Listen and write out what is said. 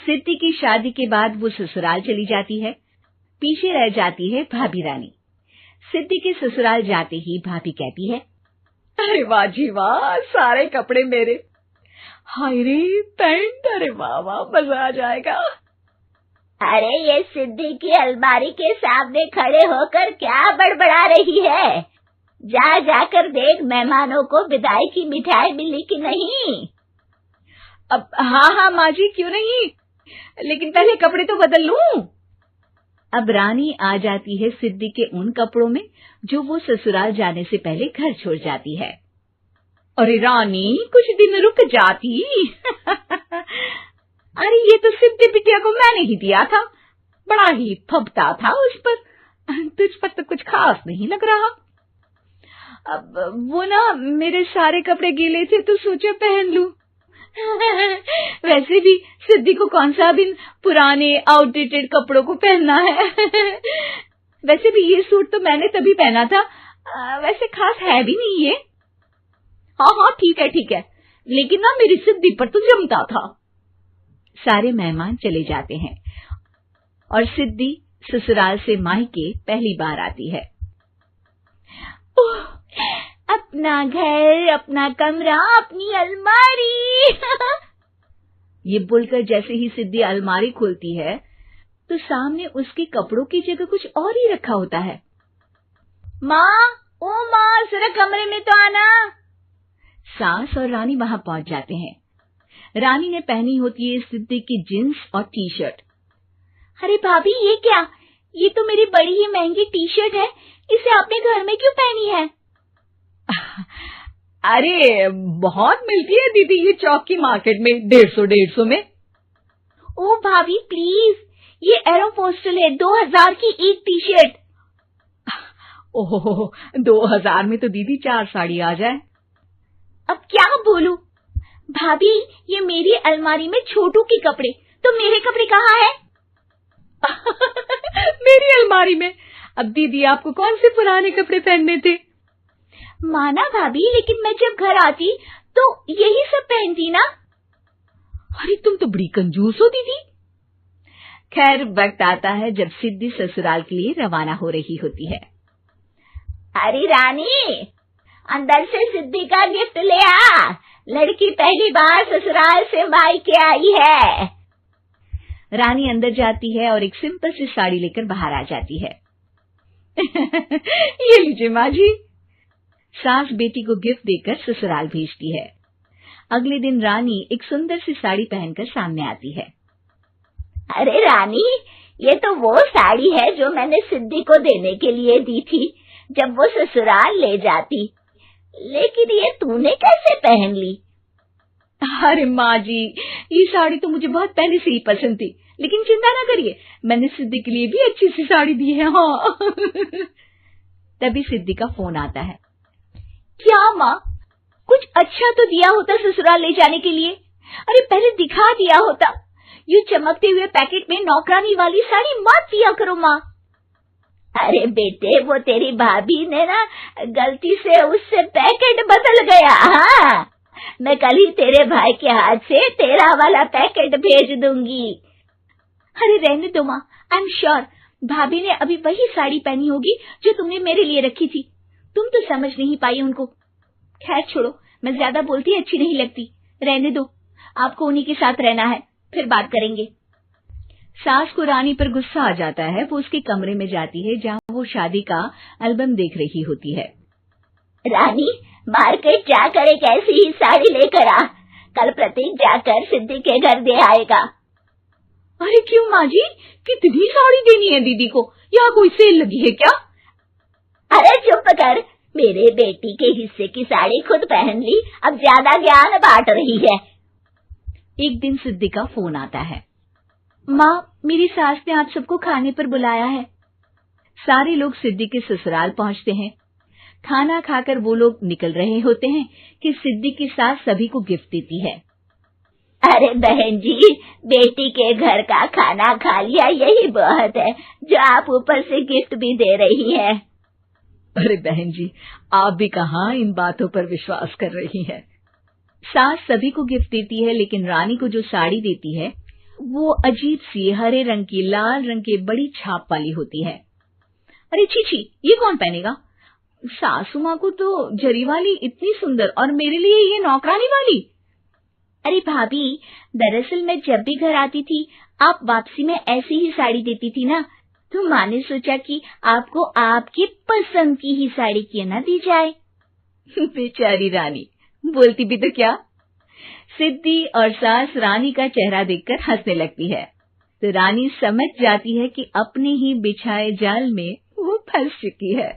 सिद्धि की शादी के बाद वो ससुराल चली जाती है। पीछे रह जाती है भाभी रानी। सिद्धि के ससुराल जाते ही भाभी कहती है, अरे वाह जी वाह, सारे कपड़े मेरे। हाय रे पैंट, अरे वाह वाह, मजा आ जाएगा। अरे ये सिद्धि की अलमारी के सामने खड़े होकर क्या बड़बड़ा रही है? जाकर देख मेहमानों को विदाई की मिठाई मिली कि नहीं। अब हाँ माँ जी, क्यों नहीं, लेकिन पहले कपड़े तो बदल लूं। अब रानी आ जाती है सिद्धि के उन कपड़ों में जो वो ससुराल जाने से पहले घर छोड़ जाती है। अरे रानी, कुछ दिन रुक जाती। अरे ये तो सिद्धि बिटिया को मैंने ही दिया था, बड़ा ही फबता था उस पर, तुझ पर तो कुछ खास नहीं लग रहा। अब वो ना मेरे सारे कपड़े गीले थे तो सोचा पहन लूं। वैसे भी सिद्धि को कौन सा दिन पुराने आउटडेटेड कपड़ों को पहनना है। वैसे भी ये सूट तो मैंने तभी पहना था, वैसे खास है भी नहीं ये। हाँ ठीक है, लेकिन ना मेरी सिद्धि पर तो जमता था। सारे मेहमान चले जाते हैं और सिद्धि ससुराल से मायके पहली बार आती है। अपना घर, अपना कमरा, अपनी अलमारी। ये बोलकर जैसे ही सिद्धि अलमारी खोलती है तो सामने उसके कपड़ों की जगह कुछ और ही रखा होता है। माँ, जरा कमरे में तो आना। सास और रानी वहां पहुंच जाते हैं। रानी ने पहनी होती है सिद्धि की जींस और टी शर्ट। अरे भाभी, ये क्या? ये तो मेरी बड़ी ही महंगी टी शर्ट है, इसे आपने घर में क्यों पहनी है? अरे बहुत मिलती है दीदी ये चौक की मार्केट में, 150 में। ओ भाभी प्लीज, ये एरोपोस्टल है, 2000 की एक टी शर्ट। ओहो, 2000 में तो दीदी 4 साड़ी आ जाए। अब क्या बोलूं? भाभी, ये मेरी अलमारी में छोटू के कपड़े, तो मेरे कपड़े कहाँ हैं? मेरी अलमारी में? अब दीदी आपको कौन से पुराने कपड़े पहनने थे? माना भाभी, लेकिन मैं जब घर आती तो यही सब पहनती ना। अरे तुम तो बड़ी कंजूस हो दीदी। खैर, वक्त आता है जब सिद्धि ससुराल के लिए रवाना हो रही होती है। अरे रानी, अंदर से सिद्धि का गिफ्ट ले आ, लड़की पहली बार ससुराल से मायके आई है। रानी अंदर जाती है और एक सिंपल सी साड़ी लेकर बाहर आ जाती है। ये लीजिए माँ जी। सास बेटी को गिफ्ट देकर ससुराल भेजती है। अगले दिन रानी एक सुंदर सी साड़ी पहनकर सामने आती है। अरे रानी, ये तो वो साड़ी है जो मैंने सिद्धि को देने के लिए दी थी जब वो ससुराल ले जाती, लेकिन ये तूने कैसे पहन ली? अरे माँ जी, ये साड़ी तो मुझे बहुत पहले से ही पसंद थी, लेकिन चिंता ना करिए, मैंने सिद्धि के लिए भी अच्छी सी साड़ी दी है। हाँ। तभी सिद्धि का फोन आता है। क्या माँ, कुछ अच्छा तो दिया होता ससुराल ले जाने के लिए। अरे पहले दिखा दिया होता। ये चमकते हुए पैकेट में नौकरानी वाली साड़ी मत दिया करो माँ। अरे बेटे, वो तेरी भाभी ने ना गलती से उससे पैकेट बदल गया। हाँ, मैं कल ही तेरे भाई के हाथ से तेरा वाला पैकेट भेज दूंगी। अरे रहने दो माँ, आई एम श्योर भाभी ने अभी वही साड़ी पहनी होगी जो तुमने मेरे लिए रखी थी। तुम तो समझ नहीं पाई उनको। खैर छोड़ो, मैं ज्यादा बोलती अच्छी नहीं लगती, रहने दो, आपको उन्हीं के साथ रहना है, फिर बात करेंगे। सास को रानी पर गुस्सा आ जाता है। वो उसके कमरे में जाती है जहाँ वो शादी का एल्बम देख रही होती है। रानी, मार्केट जाकर एक ऐसी ही साड़ी लेकर आ, कल प्रतीक जाकर सिद्धि के घर दे आएगा। अरे क्यों माँ जी, कितनी साड़ी देनी है दीदी को? यहाँ कोई सेल लगी है क्या? अरे चुप कर, मेरे बेटी के हिस्से की साड़ी खुद पहन ली, अब ज्यादा ज्ञान बांट रही है। एक दिन सिद्धि का फोन आता है। माँ, मेरी सास ने आप सबको खाने पर बुलाया है। सारे लोग सिद्धि के ससुराल पहुंचते हैं। खाना खाकर वो लोग निकल रहे होते हैं कि सिद्धि की सास सभी को गिफ्ट देती है। अरे बहन जी, बेटी के घर का खाना खा लिया, यही बहुत है जो आप ऊपर से गिफ्ट भी दे रही है। अरे बहन जी, आप भी कहाँ इन बातों पर विश्वास कर रही हैं। सास सभी को गिफ्ट देती है, लेकिन रानी को जो साड़ी देती है वो अजीब सी हरे रंग की लाल रंग के बड़ी छाप वाली होती है। अरे छी, ये कौन पहनेगा? सासू माँ को तो जरी वाली इतनी सुंदर, और मेरे लिए ये नौकरानी वाली। अरे भाभी, दरअसल मैं जब भी घर आती थी आप वापसी में ऐसी ही साड़ी देती थी ना, तो माँ ने सोचा कि आपको आपकी पसंद की ही साड़ी क्यों ना दी जाए। बेचारी रानी, बोलती भी तो क्या। सिद्धि और सास रानी का चेहरा देखकर हंसने लगती है, तो रानी समझ जाती है कि अपने ही बिछाए जाल में वो फंस चुकी है।